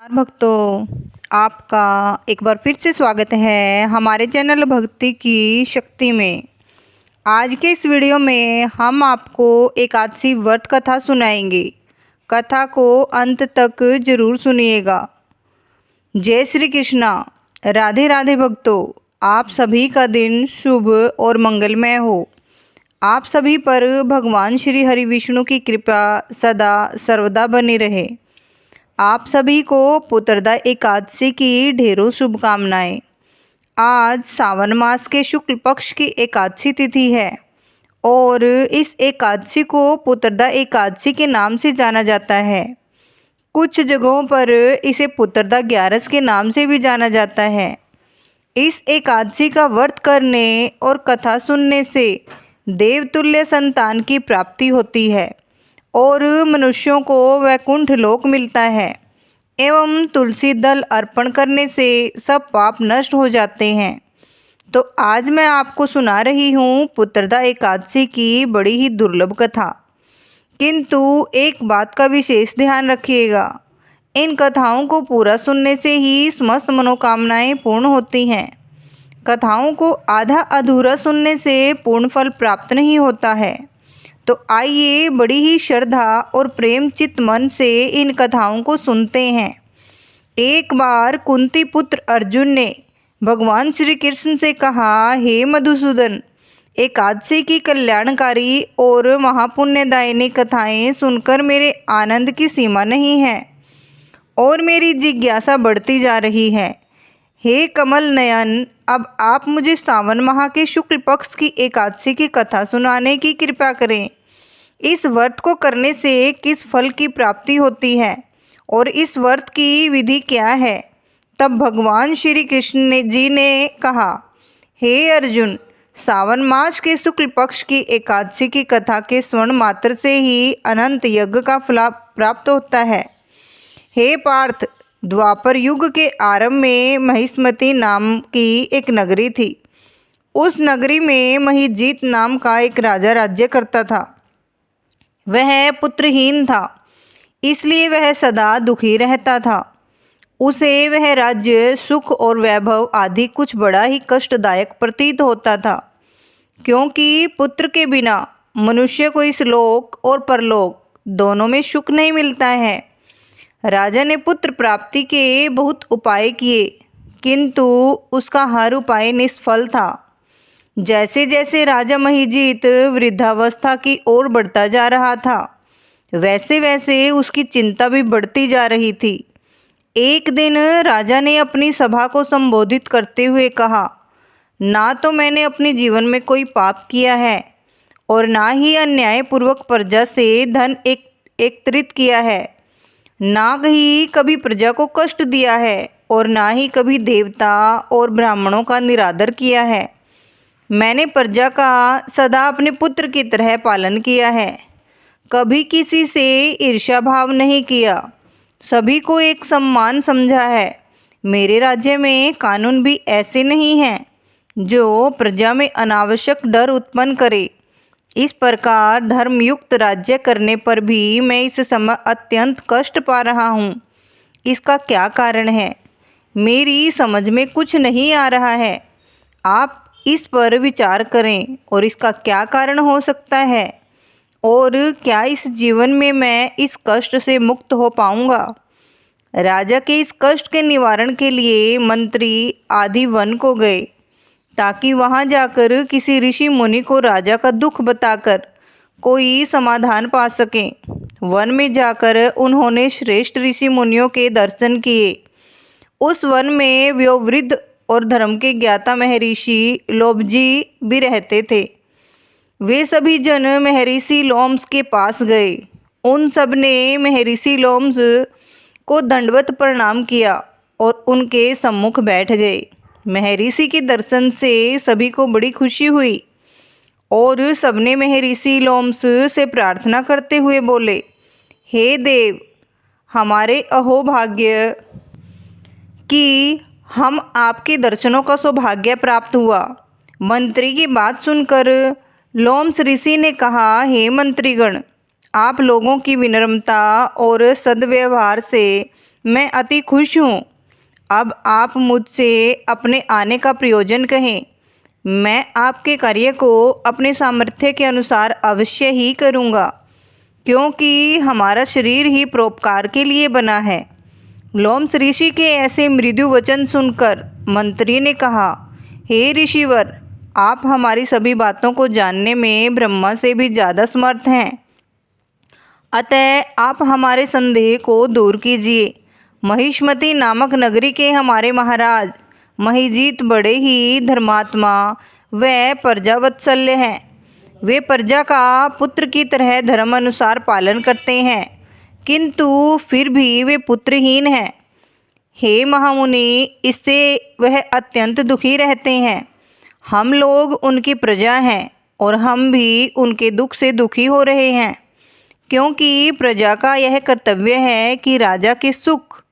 भक्तों, आपका एक बार फिर से स्वागत है हमारे चैनल भक्ति की शक्ति में। आज के इस वीडियो में हम आपको एकादशी व्रत कथा सुनाएंगे। कथा को अंत तक जरूर सुनिएगा। जय श्री कृष्णा। राधे राधे भक्तों, आप सभी का दिन शुभ और मंगलमय हो। आप सभी पर भगवान श्री हरि विष्णु की कृपा सदा सर्वदा बनी रहे। आप सभी को पुत्रदा एकादशी की ढेरों शुभकामनाएं। आज सावन मास के शुक्ल पक्ष की एकादशी तिथि है और इस एकादशी को पुत्रदा एकादशी के नाम से जाना जाता है। कुछ जगहों पर इसे पुत्रदा ग्यारस के नाम से भी जाना जाता है। इस एकादशी का व्रत करने और कथा सुनने से देवतुल्य संतान की प्राप्ति होती है और मनुष्यों को वैकुंठ लोक मिलता है एवं तुलसी दल अर्पण करने से सब पाप नष्ट हो जाते हैं। तो आज मैं आपको सुना रही हूँ पुत्रदा एकादशी की बड़ी ही दुर्लभ कथा। किंतु एक बात का विशेष ध्यान रखिएगा, इन कथाओं को पूरा सुनने से ही समस्त मनोकामनाएं पूर्ण होती हैं। कथाओं को आधा अधूरा सुनने से पूर्ण फल प्राप्त नहीं होता है। तो आइए बड़ी ही श्रद्धा और प्रेम चित्त मन से इन कथाओं को सुनते हैं। एक बार कुंती पुत्र अर्जुन ने भगवान श्री कृष्ण से कहा, हे मधुसूदन, एकादशी की कल्याणकारी और महापुण्यदायिनी कथाएं सुनकर मेरे आनंद की सीमा नहीं है और मेरी जिज्ञासा बढ़ती जा रही है। हे कमल नयन, अब आप मुझे सावन माह के शुक्ल पक्ष की एकादशी की कथा सुनाने की कृपा करें। इस व्रत को करने से किस फल की प्राप्ति होती है और इस व्रत की विधि क्या है। तब भगवान श्री कृष्ण जी ने कहा, हे अर्जुन, सावन मास के शुक्ल पक्ष की एकादशी की कथा के श्रवण मात्र से ही अनंत यज्ञ का फल प्राप्त होता है। हे पार्थ, द्वापर युग के आरंभ में महिष्मती नाम की एक नगरी थी। उस नगरी में महिजीत नाम का एक राजा राज्य करता था। वह पुत्रहीन था, इसलिए वह सदा दुखी रहता था। उसे वह राज्य, सुख और वैभव आदि कुछ बड़ा ही कष्टदायक प्रतीत होता था, क्योंकि पुत्र के बिना मनुष्य को इस लोक और परलोक दोनों में सुख नहीं मिलता है। राजा ने पुत्र प्राप्ति के बहुत उपाय किए, किंतु उसका हर उपाय निष्फल था। जैसे जैसे राजा महिजीत वृद्धावस्था की ओर बढ़ता जा रहा था, वैसे वैसे उसकी चिंता भी बढ़ती जा रही थी। एक दिन राजा ने अपनी सभा को संबोधित करते हुए कहा, ना तो मैंने अपने जीवन में कोई पाप किया है और ना ही अन्यायपूर्वक प्रजा से धन एकत्रित किया है, ना ही कभी प्रजा को कष्ट दिया है और ना ही कभी देवता और ब्राह्मणों का निरादर किया है। मैंने प्रजा का सदा अपने पुत्र की तरह पालन किया है, कभी किसी से ईर्ष्या भाव नहीं किया, सभी को एक समान समझा है। मेरे राज्य में कानून भी ऐसे नहीं हैं जो प्रजा में अनावश्यक डर उत्पन्न करे। इस प्रकार धर्मयुक्त राज्य करने पर भी मैं इस समय अत्यंत कष्ट पा रहा हूँ। इसका क्या कारण है, मेरी समझ में कुछ नहीं आ रहा है। आप इस पर विचार करें और इसका क्या कारण हो सकता है और क्या इस जीवन में मैं इस कष्ट से मुक्त हो पाऊंगा। राजा के इस कष्ट के निवारण के लिए मंत्री आदि वन को गए, ताकि वहां जाकर किसी ऋषि मुनि को राजा का दुख बताकर कोई समाधान पा सकें। वन में जाकर उन्होंने श्रेष्ठ ऋषि मुनियों के दर्शन किए। उस वन में वयोवृद्ध और धर्म के ज्ञाता महर्षि लोमजी भी रहते थे। वे सभी जन महर्षि लोम्स के पास गए। उन सब ने महर्षि लोम्स को दंडवत प्रणाम किया और उनके सम्मुख बैठ गए। महर्षि के दर्शन से सभी को बड़ी खुशी हुई और सबने महर्षि लोम्स से प्रार्थना करते हुए बोले, हे देव, हमारे अहोभाग्य कि हम आपके दर्शनों का सौभाग्य प्राप्त हुआ। मंत्री की बात सुनकर लोम्स ऋषि ने कहा, हे मंत्रीगण, आप लोगों की विनम्रता और सद्व्यवहार से मैं अति खुश हूँ। अब आप मुझसे अपने आने का प्रयोजन कहें। मैं आपके कार्य को अपने सामर्थ्य के अनुसार अवश्य ही करूँगा, क्योंकि हमारा शरीर ही परोपकार के लिए बना है। लोमस ऋषि के ऐसे मृदु वचन सुनकर मंत्री ने कहा, हे ऋषिवर, आप हमारी सभी बातों को जानने में ब्रह्मा से भी ज़्यादा समर्थ हैं। अतः आप हमारे संदेह को दूर कीजिए। महिष्मति नामक नगरी के हमारे महाराज महिजीत बड़े ही धर्मात्मा व प्रजावत्सल्य हैं। वे प्रजा का पुत्र की तरह धर्म अनुसार पालन करते हैं, किंतु फिर भी वे पुत्रहीन हैं। हे महामुनि, इससे वह अत्यंत दुखी रहते हैं। हम लोग उनकी प्रजा हैं और हम भी उनके दुख से दुखी हो रहे हैं, क्योंकि प्रजा का यह कर्तव्य है कि राजा के सुख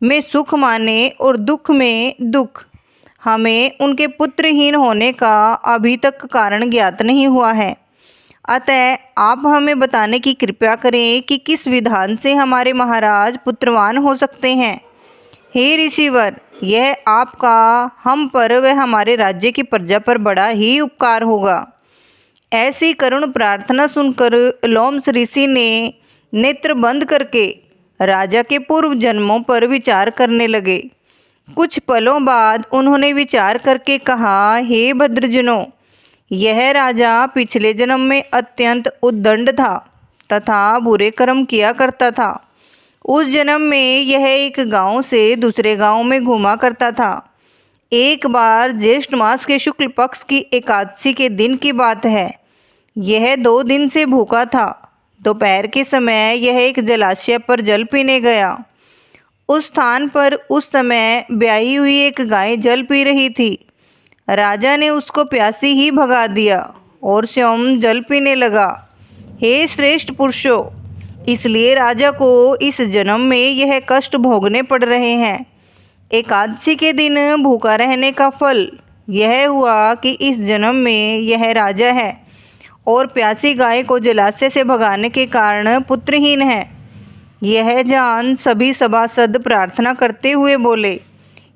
में सुख माने और दुख में दुख। हमें उनके पुत्रहीन होने का अभी तक कारण ज्ञात नहीं हुआ है। अतः आप हमें बताने की कृपा करें कि किस विधान से हमारे महाराज पुत्रवान हो सकते हैं। हे ऋषिवर, यह आपका हम पर व हमारे राज्य की प्रजा पर बड़ा ही उपकार होगा। ऐसी करुण प्रार्थना सुनकर लोमस ऋषि ने नेत्र बंद करके राजा के पूर्व जन्मों पर विचार करने लगे। कुछ पलों बाद उन्होंने विचार करके कहा, हे भद्रजनों, यह राजा पिछले जन्म में अत्यंत उद्दंड था तथा बुरे कर्म किया करता था। उस जन्म में यह एक गांव से दूसरे गांव में घूमा करता था। एक बार ज्येष्ठ मास के शुक्ल पक्ष की एकादशी के दिन की बात है। यह 2 दिन से भूखा था। दोपहर के समय यह एक जलाशय पर जल पीने गया। उस स्थान पर उस समय ब्याही हुई एक गाय जल पी रही थी। राजा ने उसको प्यासी ही भगा दिया और स्वयं जल पीने लगा। हे श्रेष्ठ पुरुषों, इसलिए राजा को इस जन्म में यह कष्ट भोगने पड़ रहे हैं। एकादशी के दिन भूखा रहने का फल यह हुआ कि इस जन्म में यह राजा है और प्यासी गाय को जलाशय से भगाने के कारण पुत्रहीन है। यह जान सभी सभासद प्रार्थना करते हुए बोले,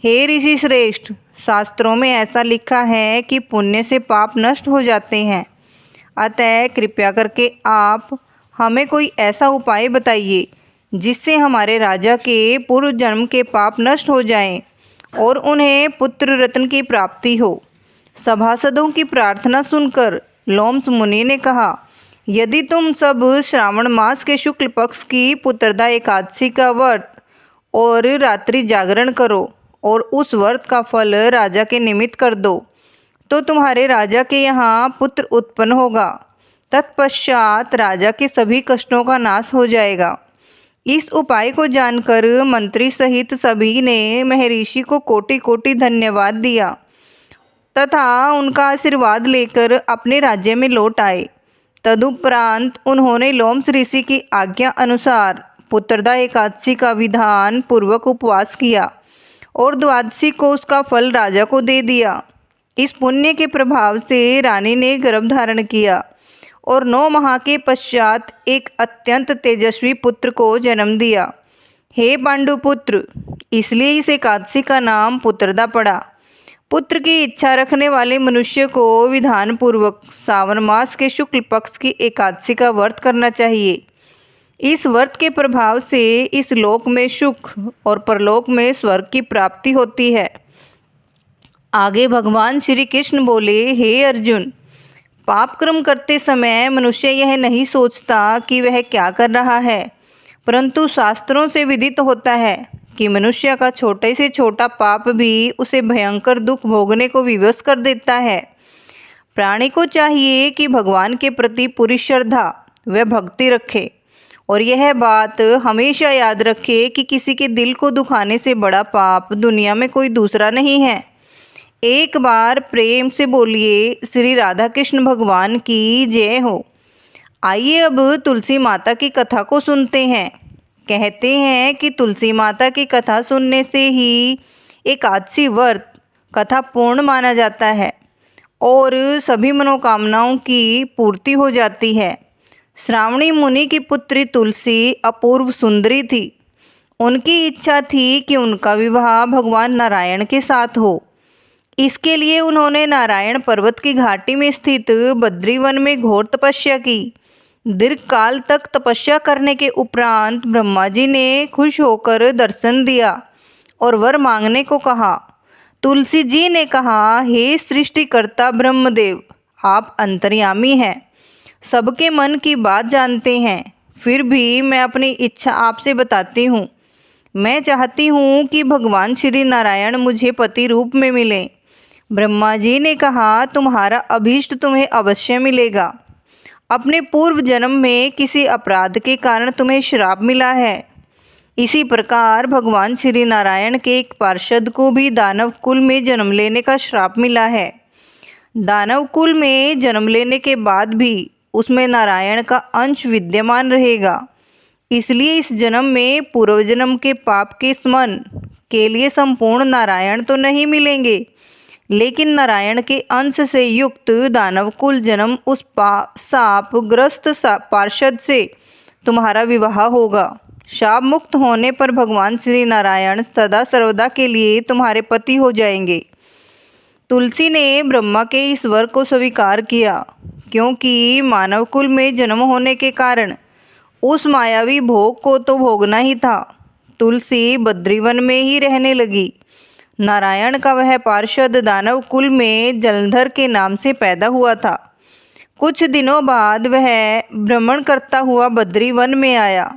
हे ऋषि श्रेष्ठ, शास्त्रों में ऐसा लिखा है कि पुण्य से पाप नष्ट हो जाते हैं। अतः कृपया करके आप हमें कोई ऐसा उपाय बताइए जिससे हमारे राजा के पूर्व जन्म के पाप नष्ट हो जाएं और उन्हें पुत्र रत्न की प्राप्ति हो। सभासदों की प्रार्थना सुनकर लोमस मुनि ने कहा, यदि तुम सब श्रावण मास के शुक्ल पक्ष की पुत्रदा एकादशी का व्रत और रात्रि जागरण करो और उस व्रत का फल राजा के निमित्त कर दो, तो तुम्हारे राजा के यहाँ पुत्र उत्पन्न होगा। तत्पश्चात राजा के सभी कष्टों का नाश हो जाएगा। इस उपाय को जानकर मंत्री सहित सभी ने महर्षि को कोटि कोटि धन्यवाद दिया तथा उनका आशीर्वाद लेकर अपने राज्य में लौट आए। तदुपरांत उन्होंने लोमस ऋषि की आज्ञा अनुसार पुत्रदा एकादशी का विधान पूर्वक उपवास किया और द्वादशी को उसका फल राजा को दे दिया। इस पुण्य के प्रभाव से रानी ने गर्भ धारण किया और 9 माह के पश्चात एक अत्यंत तेजस्वी पुत्र को जन्म दिया। हे पांडुपुत्र, इसलिए इस एकादशी का नाम पुत्रदा पड़ा। पुत्र की इच्छा रखने वाले मनुष्य को विधान पूर्वक सावन मास के शुक्ल पक्ष की एकादशी का व्रत करना चाहिए। इस व्रत के प्रभाव से इस लोक में सुख और परलोक में स्वर्ग की प्राप्ति होती है। आगे भगवान श्री कृष्ण बोले, हे अर्जुन, पाप कर्म करते समय मनुष्य यह नहीं सोचता कि वह क्या कर रहा है, परंतु शास्त्रों से विदित होता है कि मनुष्य का छोटे से छोटा पाप भी उसे भयंकर दुख भोगने को विवश कर देता है। प्राणी को चाहिए कि भगवान के प्रति पूरी श्रद्धा व भक्ति रखे और यह बात हमेशा याद रखे कि किसी के दिल को दुखाने से बड़ा पाप दुनिया में कोई दूसरा नहीं है। एक बार प्रेम से बोलिए, श्री राधा कृष्ण भगवान की जय हो। आइए अब तुलसी माता की कथा को सुनते हैं। कहते हैं कि तुलसी माता की कथा सुनने से ही एकादशी व्रत कथा पूर्ण माना जाता है और सभी मनोकामनाओं की पूर्ति हो जाती है। श्रावणी मुनि की पुत्री तुलसी अपूर्व सुंदरी थी उनकी इच्छा थी कि उनका विवाह भगवान नारायण के साथ हो। इसके लिए उन्होंने नारायण पर्वत की घाटी में स्थित बद्रीवन में घोर तपस्या की। दीर्घ काल तक तपस्या करने के उपरांत ब्रह्मा जी ने खुश होकर दर्शन दिया और वर मांगने को कहा। तुलसी जी ने कहा, हे सृष्टिकर्ता ब्रह्मदेव, आप अंतर्यामी हैं, सबके मन की बात जानते हैं। फिर भी मैं अपनी इच्छा आपसे बताती हूँ। मैं चाहती हूँ कि भगवान श्री नारायण मुझे पति रूप में मिलें। ब्रह्मा जी ने कहा, तुम्हारा अभीष्ट तुम्हें अवश्य मिलेगा। अपने पूर्व जन्म में किसी अपराध के कारण तुम्हें श्राप मिला है। इसी प्रकार भगवान श्री नारायण के एक पार्षद को भी दानव कुल में जन्म लेने का श्राप मिला है। दानव कुल में जन्म लेने के बाद भी उसमें नारायण का अंश विद्यमान रहेगा। इसलिए इस जन्म में पूर्व जन्म के पाप के स्मरण के लिए संपूर्ण नारायण तो नहीं मिलेंगे, लेकिन नारायण के अंश से युक्त दानव कुल जन्म उस शाप ग्रस्त पार्षद से तुम्हारा विवाह होगा। शाप मुक्त होने पर भगवान श्री नारायण सदा सर्वदा के लिए तुम्हारे पति हो जाएंगे। तुलसी ने ब्रह्मा के इस वर को स्वीकार किया, क्योंकि मानव कुल में जन्म होने के कारण उस मायावी भोग को तो भोगना ही था। तुलसी बद्रीवन में ही रहने लगी। नारायण का वह पार्षद दानव कुल में जलंधर के नाम से पैदा हुआ था। कुछ दिनों बाद वह भ्रमण करता हुआ बद्रीवन में आया।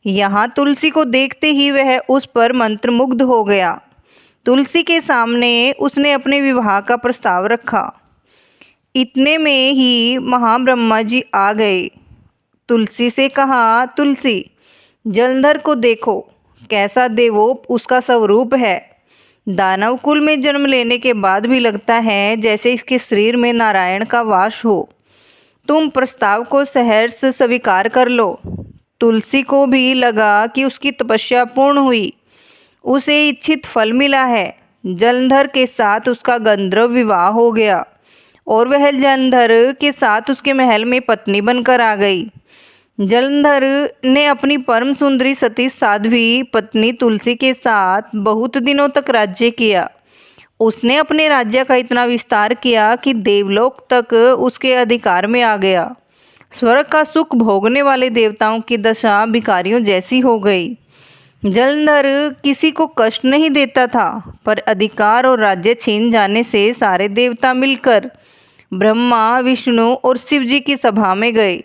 यहाँ तुलसी को देखते ही वह उस पर मंत्रमुग्ध हो गया। तुलसी के सामने उसने अपने विवाह का प्रस्ताव रखा। इतने में ही महाब्रह्मा जी आ गए। तुलसी से कहा, तुलसी, जलंधर को देखो, कैसा देवोप उसका स्वरूप है। दानव कुल में जन्म लेने के बाद भी लगता है जैसे इसके शरीर में नारायण का वास हो। तुम प्रस्ताव को सहर्ष स्वीकार कर लो। तुलसी को भी लगा कि उसकी तपस्या पूर्ण हुई, उसे इच्छित फल मिला है। जलंधर के साथ उसका गंधर्व विवाह हो गया और वह जलंधर के साथ उसके महल में पत्नी बनकर आ गई। जलंधर ने अपनी परम सुंदरी सती साध्वी पत्नी तुलसी के साथ बहुत दिनों तक राज्य किया। उसने अपने राज्य का इतना विस्तार किया कि देवलोक तक उसके अधिकार में आ गया। स्वर्ग का सुख भोगने वाले देवताओं की दशा भिखारियों जैसी हो गई। जलंधर किसी को कष्ट नहीं देता था, पर अधिकार और राज्य छीन जाने से सारे देवता मिलकर ब्रह्मा, विष्णु और शिव जी की सभा में गए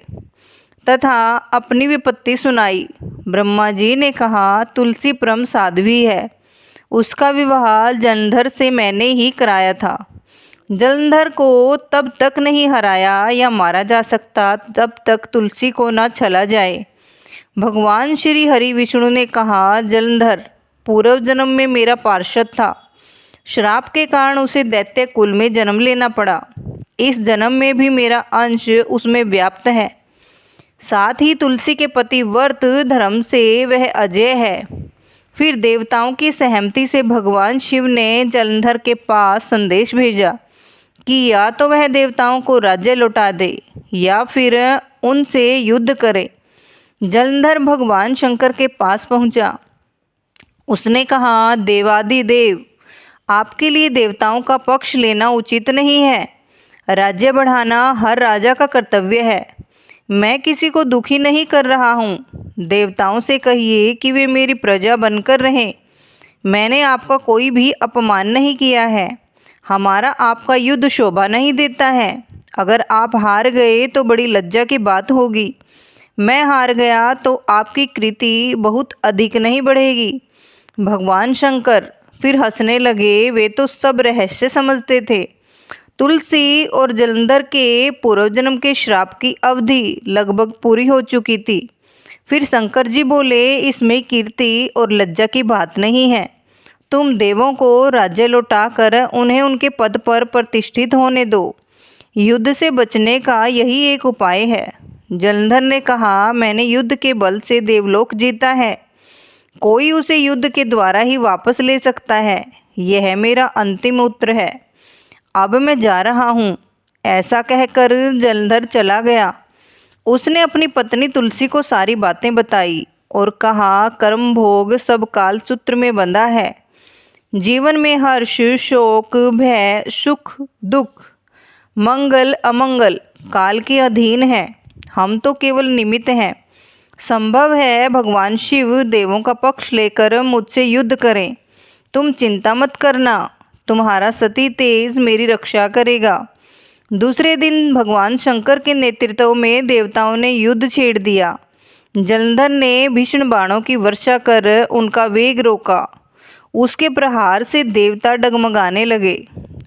तथा अपनी विपत्ति सुनाई। ब्रह्मा जी ने कहा, तुलसी परम साध्वी है, उसका विवाह जलंधर से मैंने ही कराया था। जलंधर को तब तक नहीं हराया या मारा जा सकता तब तक तुलसी को न छला जाए। भगवान श्री हरि विष्णु ने कहा, जलंधर पूर्व जन्म में मेरा पार्षद था। श्राप के कारण उसे दैत्य कुल में जन्म लेना पड़ा। इस जन्म में भी मेरा अंश उसमें व्याप्त है। साथ ही तुलसी के पति व्रत धर्म से वह अजय है। फिर देवताओं की सहमति से भगवान शिव ने जलंधर के पास संदेश भेजा कि या तो वह देवताओं को राज्य लौटा दे या फिर उनसे युद्ध करे। जलंधर भगवान शंकर के पास पहुंचा। उसने कहा, देवादिदेव, आपके लिए देवताओं का पक्ष लेना उचित नहीं है। राज्य बढ़ाना हर राजा का कर्तव्य है। मैं किसी को दुखी नहीं कर रहा हूँ। देवताओं से कहिए कि वे मेरी प्रजा बनकर रहें। मैंने आपका कोई भी अपमान नहीं किया है। हमारा आपका युद्ध शोभा नहीं देता है। अगर आप हार गए तो बड़ी लज्जा की बात होगी। मैं हार गया तो आपकी कृति बहुत अधिक नहीं बढ़ेगी। भगवान शंकर फिर हंसने लगे। वे तो सब रहस्य समझते थे। तुलसी और जलंधर के पूर्व जन्म के श्राप की अवधि लगभग पूरी हो चुकी थी। फिर शंकर जी बोले, इसमें कीर्ति और लज्जा की बात नहीं है। तुम देवों को राज्य लौटाकर उन्हें उनके पद पर प्रतिष्ठित होने दो। युद्ध से बचने का यही एक उपाय है। जलंधर ने कहा, मैंने युद्ध के बल से देवलोक जीता है। कोई उसे युद्ध के द्वारा ही वापस ले सकता है। यह मेरा अंतिम उत्तर है। अब मैं जा रहा हूँ। ऐसा कहकर जलंधर चला गया। उसने अपनी पत्नी तुलसी को सारी बातें बताई और कहा, कर्म भोग सब काल सूत्र में बंधा है। जीवन में हर्ष, शोक, भय, सुख, दुख, मंगल, अमंगल काल के अधीन है। हम तो केवल निमित्त हैं। संभव है भगवान शिव देवों का पक्ष लेकर मुझसे युद्ध करें। तुम चिंता मत करना, तुम्हारा सती तेज मेरी रक्षा करेगा। दूसरे दिन भगवान शंकर के नेतृत्व में देवताओं ने युद्ध छेड़ दिया। जलंधर ने भीषण बाणों की वर्षा कर उनका वेग रोका। उसके प्रहार से देवता डगमगाने लगे।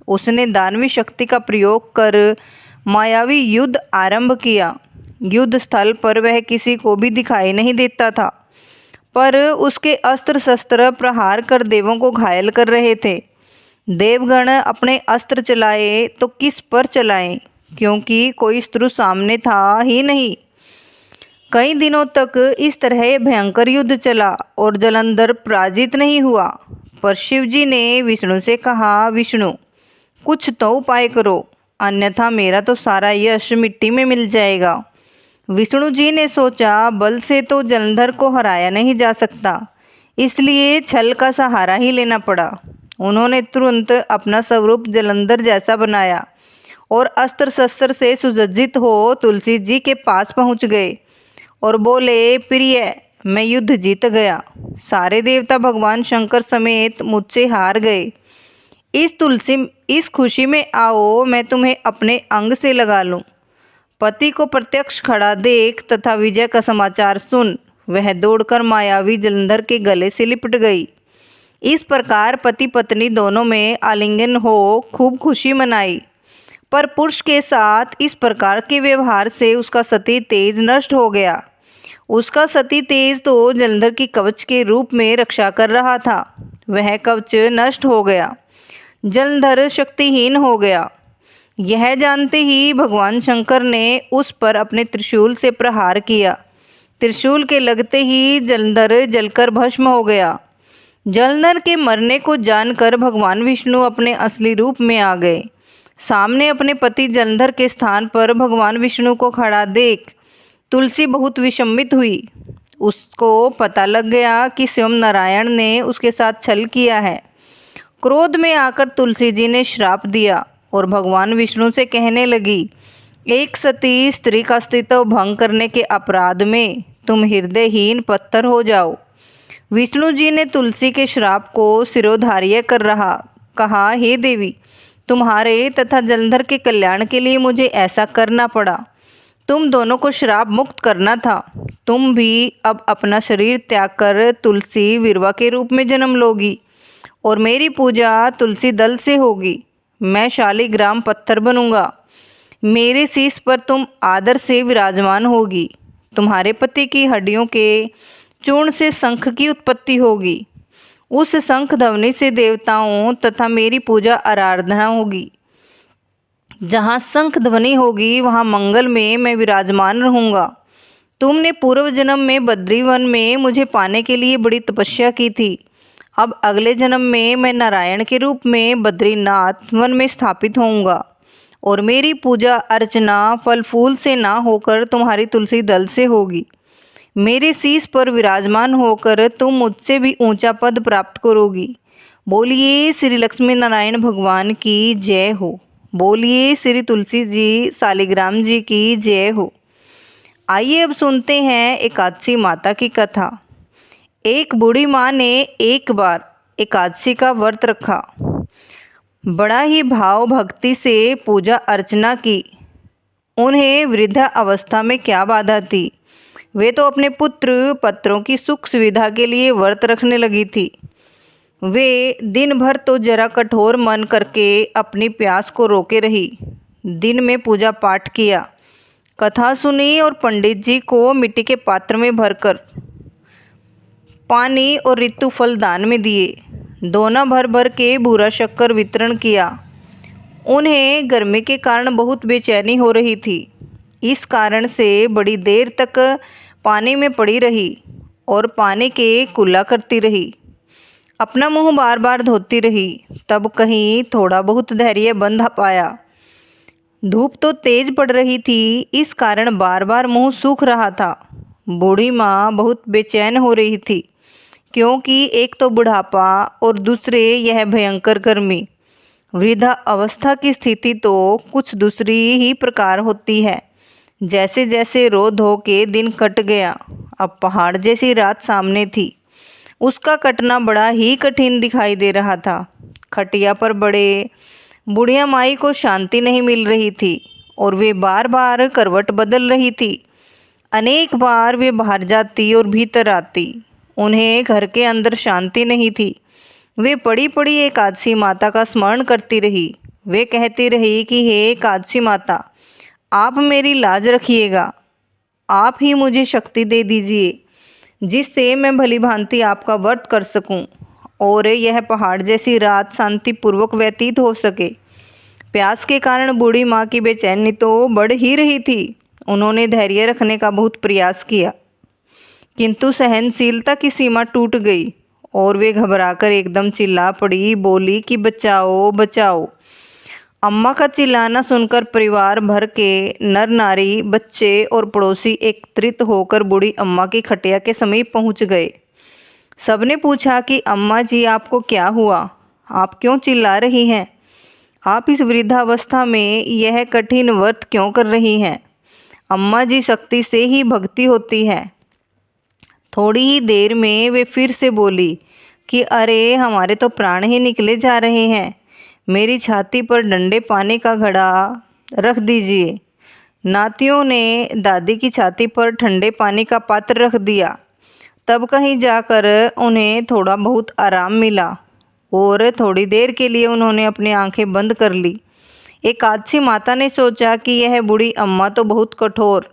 उसने दानवी शक्ति का प्रयोग कर मायावी युद्ध आरंभ किया। युद्ध स्थल पर वह किसी को भी दिखाई नहीं देता था, पर उसके अस्त्र शस्त्र प्रहार कर देवों को घायल कर रहे थे। देवगण अपने अस्त्र चलाए तो किस पर चलाएं, क्योंकि कोई शत्रु सामने था ही नहीं। कई दिनों तक इस तरह भयंकर युद्ध चला और जलंधर पराजित नहीं हुआ। पर शिवजी ने विष्णु से कहा, विष्णु कुछ तो उपाय करो, अन्यथा मेरा तो सारा यश मिट्टी में मिल जाएगा। विष्णु जी ने सोचा, बल से तो जलंधर को हराया नहीं जा सकता, इसलिए छल का सहारा ही लेना पड़ा। उन्होंने तुरंत अपना स्वरूप जलंधर जैसा बनाया और अस्त्र शस्त्र से सुसज्जित हो तुलसी जी के पास पहुंच गए और बोले, प्रिय मैं युद्ध जीत गया। सारे देवता भगवान शंकर समेत मुझसे हार गए। इस खुशी में आओ, मैं तुम्हें अपने अंग से लगा लूं। पति को प्रत्यक्ष खड़ा देख तथा विजय का समाचार सुन वह दौड़कर मायावी जलंधर के गले से लिपट गई। इस प्रकार पति पत्नी दोनों में आलिंगन हो खूब खुशी मनाई। पर पुरुष के साथ इस प्रकार के व्यवहार से उसका सती तेज नष्ट हो गया। उसका सती तेज तो जलंधर की कवच के रूप में रक्षा कर रहा था। वह कवच नष्ट हो गया, जलंधर शक्तिहीन हो गया। यह जानते ही भगवान शंकर ने उस पर अपने त्रिशूल से प्रहार किया। त्रिशूल के लगते ही जलंधर जलकर भस्म हो गया। जलंधर के मरने को जानकर भगवान विष्णु अपने असली रूप में आ गए। सामने अपने पति जलंधर के स्थान पर भगवान विष्णु को खड़ा देख तुलसी बहुत विषमित हुई। उसको पता लग गया कि स्वयं नारायण ने उसके साथ छल किया है। क्रोध में आकर तुलसी जी ने श्राप दिया और भगवान विष्णु से कहने लगी, एक सती स्त्री का अस्तित्व भंग करने के अपराध में तुम हृदयहीन पत्थर हो जाओ। विष्णु जी ने तुलसी के श्राप को सिरोधार्य कर कहा, हे देवी, तुम्हारे तथा जलंधर के कल्याण के लिए मुझे ऐसा करना पड़ा। तुम दोनों को श्राप मुक्त करना था। तुम भी अब अपना शरीर त्याग कर तुलसी विरवा के रूप में जन्म लोगी और मेरी पूजा तुलसी दल से होगी। मैं शालिग्राम पत्थर बनूंगा। मेरे शीश पर तुम आदर से विराजमान होगी। तुम्हारे पति की हड्डियों के चूर्ण से शंख की उत्पत्ति होगी। उस शंख ध्वनि से देवताओं तथा मेरी पूजा आराधना होगी। जहाँ शंख ध्वनि होगी वहाँ मंगल में मैं विराजमान रहूँगा। तुमने पूर्व जन्म में बद्रीवन में मुझे पाने के लिए बड़ी तपस्या की थी। अब अगले जन्म में मैं नारायण के रूप में बद्रीनाथ वन में स्थापित होऊंगा और मेरी पूजा अर्चना फल फूल से ना होकर तुम्हारी तुलसी दल से होगी। मेरे शीश पर विराजमान होकर तुम मुझसे भी ऊंचा पद प्राप्त करोगी। बोलिए श्री लक्ष्मी नारायण भगवान की जय हो। बोलिए श्री तुलसी जी शालिग्राम जी की जय हो। आइए अब सुनते हैं एकादशी माता की कथा। एक बूढ़ी माँ ने एक बार एकादशी का व्रत रखा। बड़ा ही भाव भक्ति से पूजा अर्चना की। उन्हें वृद्धा अवस्था में क्या बाधा थी। वे तो अपने पुत्र पत्रों की सुख सुविधा के लिए व्रत रखने लगी थी। वे दिन भर तो जरा कठोर मन करके अपनी प्यास को रोके रही। दिन में पूजा पाठ किया, कथा सुनी और पंडित जी को मिट्टी के पात्र में भरकर पानी और ऋतु फल दान में दिए। दोना भर भर के भूरा शक्कर वितरण किया। उन्हें गर्मी के कारण बहुत बेचैनी हो रही थी। इस कारण से बड़ी देर तक पानी में पड़ी रही और पानी के कुल्ला करती रही। अपना मुंह बार बार धोती रही। तब कहीं थोड़ा बहुत धैर्य बंध पाया। धूप तो तेज पड़ रही थी, इस कारण बार बार मुंह सूख रहा था। बूढ़ी माँ बहुत बेचैन हो रही थी, क्योंकि एक तो बुढ़ापा और दूसरे यह भयंकर गर्मी। वृद्धा अवस्था की स्थिति तो कुछ दूसरी ही प्रकार होती है। जैसे जैसे रो धो के दिन कट गया, अब पहाड़ जैसी रात सामने थी। उसका कटना बड़ा ही कठिन दिखाई दे रहा था। खटिया पर बड़े बुढ़िया माई को शांति नहीं मिल रही थी और वे बार बार करवट बदल रही थी। अनेक बार वे बाहर जाती और भीतर आती। उन्हें घर के अंदर शांति नहीं थी। वे पड़ी पड़ी एकादशी माता का स्मरण करती रही। वे कहती रही कि हे एकादशी माता, आप मेरी लाज रखिएगा। आप ही मुझे शक्ति दे दीजिए, जिससे मैं भली भांति आपका व्रत कर सकूं और यह पहाड़ जैसी रात शांतिपूर्वक व्यतीत हो सके। प्यास के कारण बूढ़ी माँ की बेचैनी तो बढ़ ही रही थी। उन्होंने धैर्य रखने का बहुत प्रयास किया, किंतु सहनशीलता की सीमा टूट गई और वे घबराकर एकदम चिल्ला पड़ी, बोली कि बचाओ बचाओ। अम्मा का चिल्लाना सुनकर परिवार भर के नर नारी, बच्चे और पड़ोसी एकत्रित होकर बूढ़ी अम्मा की खटिया के समीप पहुंच गए। सबने पूछा कि अम्मा जी, आपको क्या हुआ? आप क्यों चिल्ला रही हैं? आप इस वृद्धावस्था में यह कठिन व्रत क्यों कर रही हैं? अम्मा जी, शक्ति से ही भक्ति होती है। थोड़ी ही देर में वे फिर से बोली कि अरे, हमारे तो प्राण ही निकले जा रहे हैं। मेरी छाती पर ठंडे पानी का घड़ा रख दीजिए। नातियों ने दादी की छाती पर ठंडे पानी का पात्र रख दिया। तब कहीं जाकर उन्हें थोड़ा बहुत आराम मिला और थोड़ी देर के लिए उन्होंने अपनी आंखें बंद कर ली। एकादशी माता ने सोचा कि यह बूढ़ी अम्मा तो बहुत कठोर,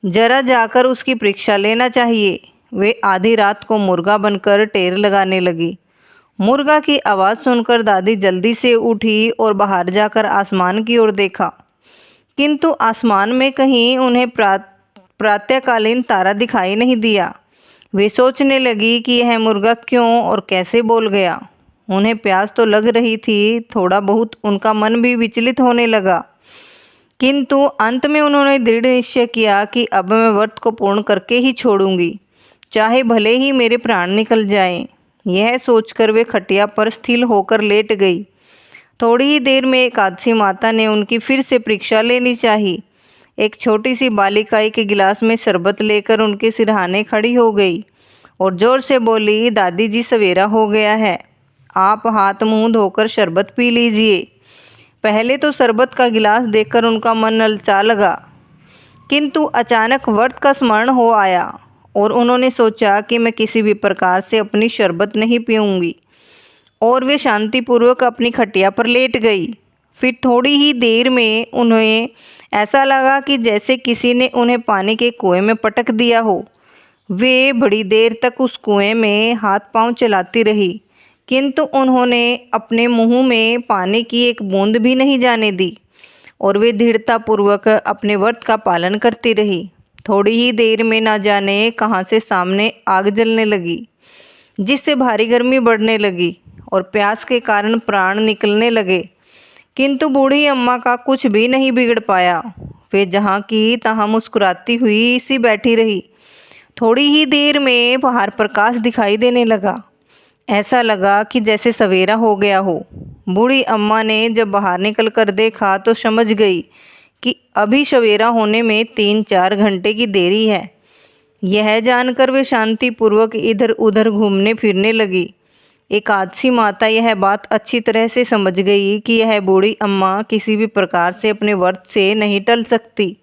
जरा जाकर उसकी परीक्षा लेना चाहिए। वे आधी रात को मुर्गा बनकर टेर लगाने लगी। मुर्गा की आवाज़ सुनकर दादी जल्दी से उठी और बाहर जाकर आसमान की ओर देखा, किंतु आसमान में कहीं उन्हें प्रातःकालीन तारा दिखाई नहीं दिया। वे सोचने लगी कि यह मुर्गा क्यों और कैसे बोल गया। उन्हें प्यास तो लग रही थी, थोड़ा बहुत उनका मन भी विचलित होने लगा, किंतु अंत में उन्होंने दृढ़ निश्चय किया कि अब मैं व्रत को पूर्ण करके ही छोड़ूंगी, चाहे भले ही मेरे प्राण निकल जाएं। यह सोचकर वे खटिया पर स्थिर होकर लेट गई। थोड़ी ही देर में एकादशी माता ने उनकी फिर से परीक्षा लेनी चाहिए। एक छोटी सी बालिका एक गिलास में शरबत लेकर उनके सिरहाने खड़ी हो गई और जोर से बोली, दादी जी, सवेरा हो गया है, आप हाथ मुंह धोकर शरबत पी लीजिए। पहले तो शरबत का गिलास देखकर उनका मन ललचा लगा, किंतु अचानक व्रत का स्मरण हो आया और उन्होंने सोचा कि मैं किसी भी प्रकार से अपनी शरबत नहीं पीऊँगी, और वे शांतिपूर्वक अपनी खटिया पर लेट गई। फिर थोड़ी ही देर में उन्हें ऐसा लगा कि जैसे किसी ने उन्हें पानी के कुएं में पटक दिया हो। वे बड़ी देर तक उस कुएं में हाथ पांव चलाती रही, किंतु उन्होंने अपने मुंह में पानी की एक बूंद भी नहीं जाने दी और वे दृढ़तापूर्वक अपने व्रत का पालन करती रही। थोड़ी ही देर में ना जाने कहाँ से सामने आग जलने लगी, जिससे भारी गर्मी बढ़ने लगी और प्यास के कारण प्राण निकलने लगे, किंतु बूढ़ी अम्मा का कुछ भी नहीं बिगड़ पाया। वे जहाँ की तहाँ मुस्कुराती हुई सी बैठी रही। थोड़ी ही देर में बाहर प्रकाश दिखाई देने लगा। ऐसा लगा कि जैसे सवेरा हो गया हो। बूढ़ी अम्मा ने जब बाहर निकल कर देखा तो समझ गई कि अभी सवेरा होने में 3-4 घंटे की देरी है। यह जानकर वे शांतिपूर्वक इधर उधर घूमने फिरने लगी। एकादशी माता यह बात अच्छी तरह से समझ गई कि यह बूढ़ी अम्मा किसी भी प्रकार से अपने व्रत से नहीं टल सकती।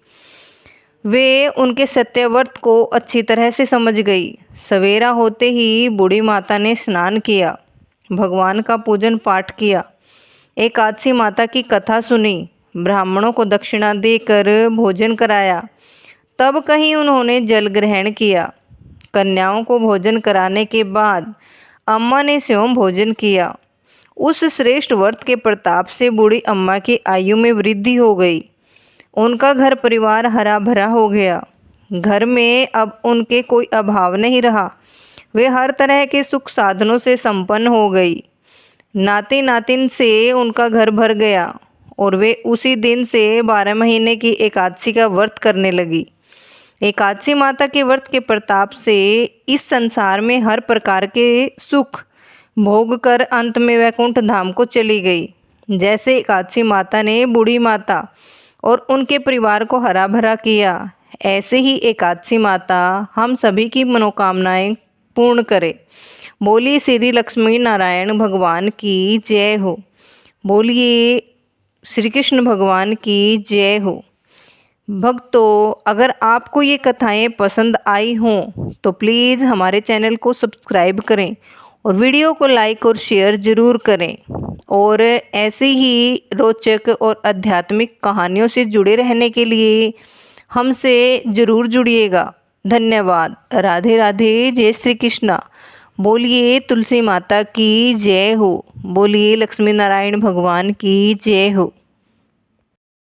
वे उनके सत्यव्रत को अच्छी तरह से समझ गई। सवेरा होते ही बूढ़ी माता ने स्नान किया, भगवान का पूजन पाठ किया, एकादशी माता की कथा सुनी, ब्राह्मणों को दक्षिणा देकर भोजन कराया। तब कहीं उन्होंने जल ग्रहण किया। कन्याओं को भोजन कराने के बाद अम्मा ने स्वयं भोजन किया। उस श्रेष्ठ व्रत के प्रताप से बूढ़ी अम्मा की आयु में वृद्धि हो गई। उनका घर परिवार हरा भरा हो गया। घर में अब उनके कोई अभाव नहीं रहा। वे हर तरह के सुख साधनों से संपन्न हो गई। नाती नातिन से उनका घर भर गया और वे उसी दिन से 12 महीने की एकादशी का व्रत करने लगी। एकादशी माता के व्रत के प्रताप से इस संसार में हर प्रकार के सुख भोग कर अंत में वैकुंठ धाम को चली गई। जैसे एकादशी माता ने बूढ़ी माता और उनके परिवार को हरा भरा किया, ऐसे ही एकादशी माता हम सभी की मनोकामनाएं पूर्ण करे। बोलिए श्री लक्ष्मी नारायण भगवान की जय हो। बोलिए श्री कृष्ण भगवान की जय हो। भक्तों, अगर आपको ये कथाएं पसंद आई हों तो प्लीज़ हमारे चैनल को सब्सक्राइब करें और वीडियो को लाइक और शेयर ज़रूर करें। और ऐसे ही रोचक और आध्यात्मिक कहानियों से जुड़े रहने के लिए हमसे ज़रूर जुड़िएगा। धन्यवाद। राधे राधे। जय श्री कृष्णा। बोलिए तुलसी माता की जय हो। बोलिए लक्ष्मी नारायण भगवान की जय हो।